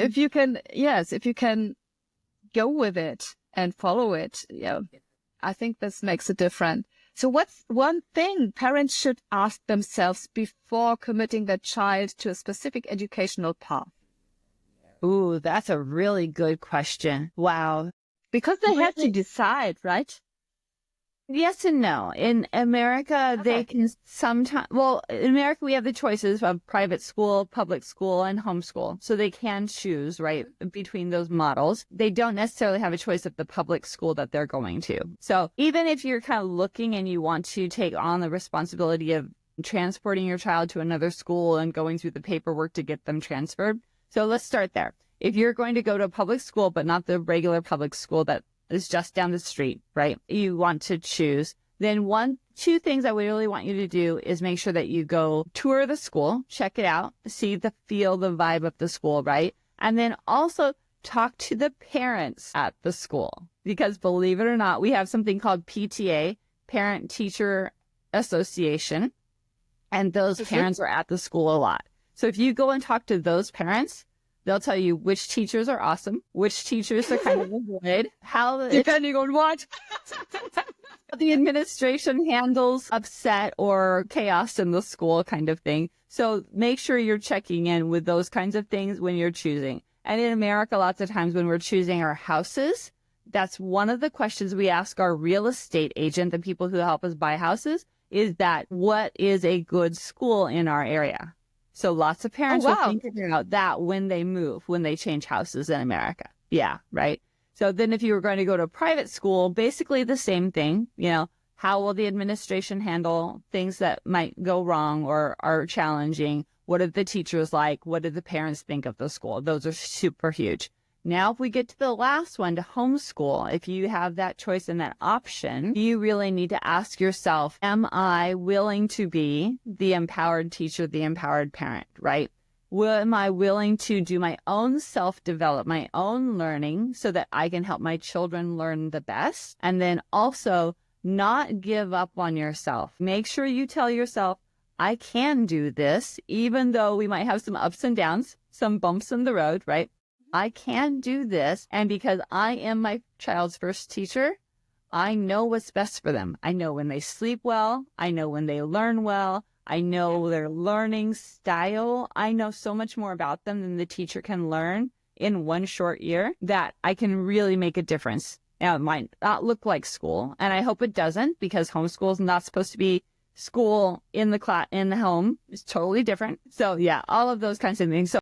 if you can, yes, if you can go with it and follow it, I think this makes a difference. So what's one thing parents should ask themselves before committing their child to a specific educational path? Ooh, that's a really good question. Wow. Because they have to decide, right? Yes and no. In America, they can sometimes, well, in America, we have the choices of private school, public school, and homeschool. So they can choose, right, between those models. They don't necessarily have a choice of the public school that they're going to. So even if you're kind of looking and you want to take on the responsibility of transporting your child to another school and going through the paperwork to get them transferred. So let's start there. If you're going to go to a public school, but not the regular public school that is just down the street, right? You want to choose. Then two things I would really want you to do is make sure that you go tour the school, check it out, see the feel, the vibe of the school, right? And then also talk to the parents at the school. Because believe it or not, we have something called PTA, Parent Teacher Association. And those parents are at the school a lot. So if you go and talk to those parents, they'll tell you which teachers are awesome, which teachers are kind of avoid, how depending on what the administration handles upset or chaos in the school kind of thing. So make sure you're checking in with those kinds of things when you're choosing. And in America, lots of times when we're choosing our houses, that's one of the questions we ask our real estate agent, the people who help us buy houses, is that what is a good school in our area? So lots of parents are thinking about that when they move, when they change houses in America. Yeah, right. So then if you were going to go to a private school, basically the same thing, how will the administration handle things that might go wrong or are challenging? What are the teachers like? What do the parents think of the school? Those are super huge. Now, if we get to the last one, to homeschool, if you have that choice and that option, you really need to ask yourself, am I willing to be the empowered teacher, the empowered parent, right? Am I willing to do my own self-develop, my own learning so that I can help my children learn the best? And then also not give up on yourself. Make sure you tell yourself, I can do this, even though we might have some ups and downs, some bumps in the road, right? I can do this. And because I am my child's first teacher, I know what's best for them. I know when they sleep well. I know when they learn well. I know their learning style. I know so much more about them than the teacher can learn in one short year that I can really make a difference. Now, it might not look like school, and I hope it doesn't, because homeschool is not supposed to be school in the home. It's totally different. So yeah, all of those kinds of things. So